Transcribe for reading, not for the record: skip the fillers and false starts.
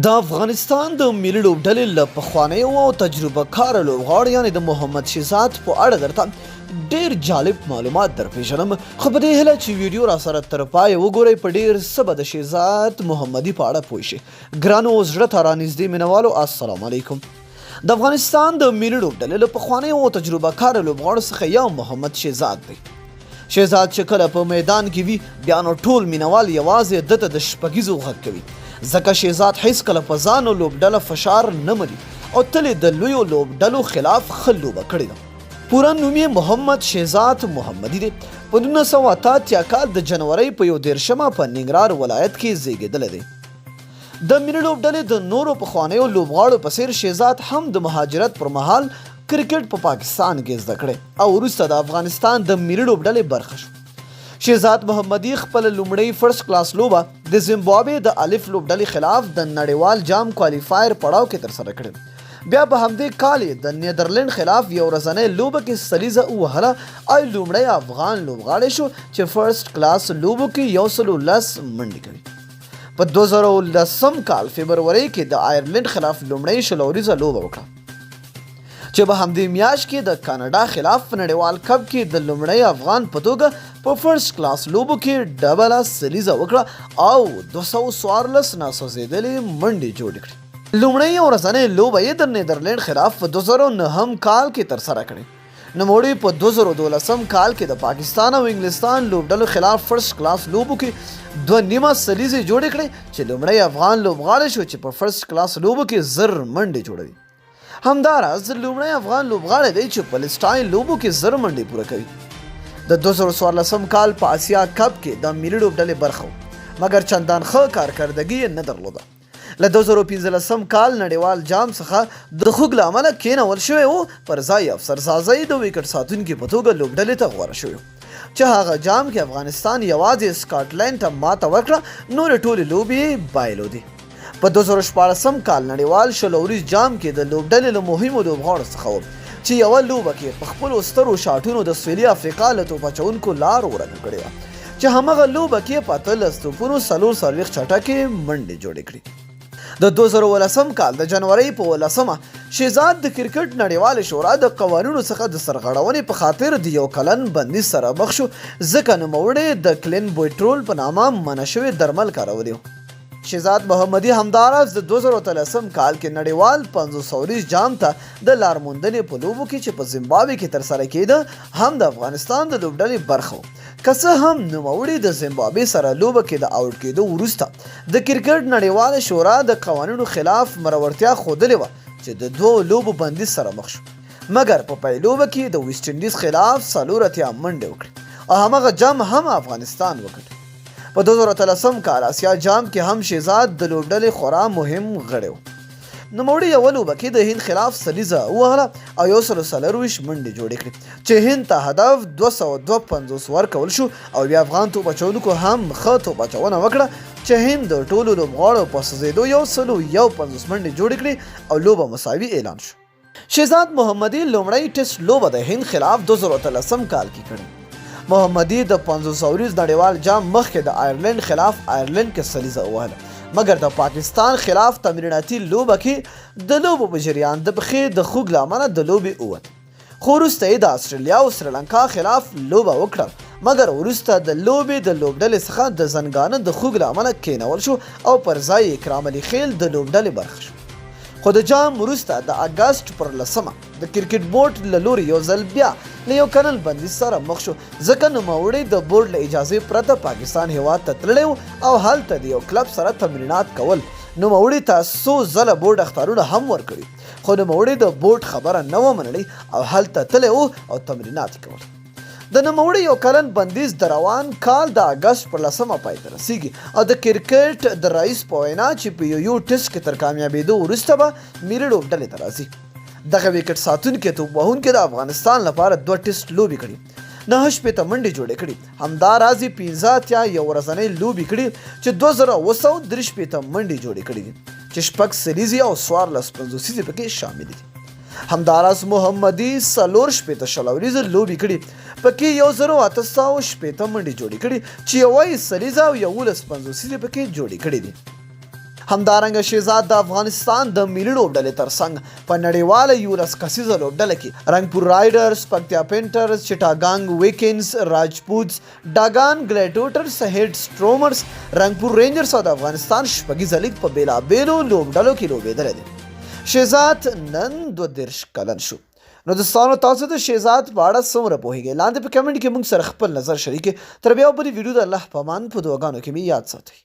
د افغانستان د ملي لوبډلې له پخوانیو او تجربه کاره لوبغاړو یعنې د محمد شهزاد په اړه درته ډېر جالب معلومات درپېژنم، خو په دې هیله چې ویډیو راسره تر پایه وګورئ، په ډېر څه به د شهزاد محمدي په اړه پوه شئ. ګرانو زړه ته رانږدې مینهوالو، السلام علیکم. د افغانستان د ملي لوبډلې له پخوانیو او تجربه کاره لوبغاړو څخه یو محمد شهزاد دی. شهزاد چې کله په میدان کې وي، بیا نو ټول مینوال یوازې دته د شپږیزو غږ کوي، ځکه شهزاد هیڅ کله په ځان او لوبډله فشار نه مني او تل یې د لویو لوبډلو خلاف ښه لوبه کړې ده. پوره نوم یې محمد شهزاد محمدي دی. په 1988 کال د جنورۍ په 21 په ننګرهار ولایت کې زیږېدلی دی. د ملي لوبډلې د نورو پخوانیو لوبغاړو په څېر شهزاد هم د مهاجرت پر مهال کرکټ په پاکستان کې زده کړی او وروسته د افغانستان د ملي لوبډلې برخه شو. شهزاد محمدي خپل لومړی فرست کلاس لوبه د زیمبابوې د الف لوبډلې خلاف د نړیوال جام کوالیفایر پړاو کې ترسره کړې. بیا په همدې کال یې د نیدرلند خلاف یو ورځنۍ لوبه کې سلیزه ووهله او لومړی افغان لوبغاړی شو چې فرست کلاس لوبو کې 110 منډې کوي. په 2010 کال فبرورۍ کې د آیرلند خلاف لومړی شلوریزه لوبه وکړه چې په همدې میاشت کې د کاناډا خلاف په نړیوال کپ کې د لومړی افغان په توګه په فرست کلاس لوبو کې ډبله سلیزه وکړه او 214 ناسوځېدلې منډې جوړې کړې. لومړی ورځنۍ لوبه یې د نیدرلند خلاف په 2009 کال کې ترسره کړې. نوموړي په 2012 کال کې د پاکستان او انګلستان لوبډلو خلاف فرست کلاس لوبو کې 2 نیمه سلیزې جوړې کړې چې لومړی افغان لوبغاړی شو چې په فرست کلاس لوبو کې 10 منډې جوړوي. همداراز لومړی افغان لوبغاړی دی چې په لسټاین لوبو کې 10 منډې پوره کوي. د 2014 کال په آسیا کپ کې د ملي لوبډلې برخه و، مګر چندان ښه کارکردګي یې نه درلوده. له 2015 کال نړیوال جام څخه د خوږ له امله کېنول شوی و، پر ځای افسرسازۍ د ویکټ ساتونکي په توګه لوبډلې ته غوره شوی چې هغه جام کې افغانستان یوازې سکاټلند ته ماته ورکړه، نورې ټولې لوبې بایلودې. په 2014 کال نړیوال شلوریز جام کې د لوبډلې له مهمو لوبغاړو څخه و چې یوه لوبه کې په خپلو سترو شاټونو د سویلي افریقا له توپ اچوونکو لار ورکه کړې وه چې همغه لوبه کې په 18 توپونو 44 چټکې منډې جوړې کړې. د 2018 کال د جنورۍ په 18 شهزاد د کرکټ نړیوالې شورا د قوانینو څخه د سرغړونې په خاطر د 1 کلن بندیز سره مخ شو، ځکه نوموړی د کلینبویټرول په نامه منع شوي درمل کارولي. شهزاد محمدي همداراز د 2013 کال کې نړیوال 540 جام ته د لار موندنې په لوبو کې چې په زیمبابوې کې ترسره کېده هم د افغانستان د لوبډلې برخه و. که څه هم نوموړي د زیمبابوې سره لوبه کې د آوټ کېدو وروسته د کرکټ نړیواله شورا د قوانینو خلاف مرورتیا ښودلې وه چې د 2 لوبو بندیز سره مخ شو، مګر په پیل لوبه کې د ویسټ انډیز خلاف 40 منډې وکړې او همغه جام هم افغانستان وکړ. په 2013 کال آسیا جام کې هم شهزاد د لوبډلې خورا مهم غړی و. نوموړي یوه لوبه کې د هند خلاف سلیزه ووهله او 140 منډې جوړې کړې چې هند ته هدف 252 ورکول شو او بیا افغان توپ اچوونکو هم ښه توپ اچونه وکړه چې هند د ټولو لوبغاړو په سوځېدو 151 منډې جوړې کړې او لوبه مساوي اعلان شو. شهزاد محمدي لومړی ټیسټ لوبه د هند خلاف 2013 کال کې کړې. محمدي د 540 نړیوال جام مخکې د آیرلند خلاف آیرلند کې سلیزه ووهله، مګر د پاکستان خلاف تمریناتي لوبه کې د لوبو په جریان د پښې د خوږ له امله د لوبې ووت، خو وروسته یې د اسټرالیا او سریلانکا خلاف لوبه وکړه، مګر وروسته د لوبې د لوبډلې څخه د زنګانه د خوږ له امله کېنول شو او پر ځای یې اکرام علي خیل د لوبډلې برخه شو. خو د جام وروسته د اګست پر 10 د کرکټ بورډ له لوري یو ځل بیا له 1 کلن بندیز سره مخ شو، ځکه نوموړی د بورډ له اجازې پرته پاکستان هیواد ته تللی و او هلته د یو کلب سره تمرینات کول. نوموړي ته څو ځله بورډ اخطارونه هم ورکړي، خو نوموړي د بورډ خبره نه و منلې او هلته تللی و او تمرینات یې کول. د نوموړي 1 کلن بندیز د روان کال د اګست پر 10 پای ته رسیږي او د کرکټ د رئیس په وینا چې په یو ټیسټ کې تر کامیابېدو وروسته به ملي لوبډلې ته راځي. دغه ویکټ ساتونکي توپ وهونکي د افغانستان لپاره 2 ټیسټ لوبې کړي، 9 منډې جوړې کړي، همداراز یې 15 یو ورځنۍ لوبې کړي چې 2230 منډې جوړې کړي دي چې 6 سلیزې او 14 پنځوسیزې پکې شاملې دي. همداراز محمدي 4 شلوریزه لوبې کړي، پکې 1860 منډې جوړې کړي چې 1 سلیزه او 11 پنځوسیزې پکې جوړې کړي دي. همدارنګه شهزاد د افغانستان د ملي لوبډلې ترڅنګ په نړیواله 11 کسیزه لوبډله کې رنګپور رایډرز، پکتیا پینټرز، چټاګانګ ویکنز، راجپوتس، ډاګان ګلیډیټرز، هیډ سټرومرز، رنګپور رینجرز او د افغانستان شپږیزه لیګ په بیلابیلو لوبډلو کې لوبېدلی دی. شهزاد نن 32 کلن شو. نو دوستانو تاسو د شهزاد په اړه څومره پوهیږئ؟ لاندې په کمنټ کې موږ سره خپل نظر شریک کړئ. تر بیا بلې ویډیو د الله په امان په دعاګانو کې مې یاد ساتئ.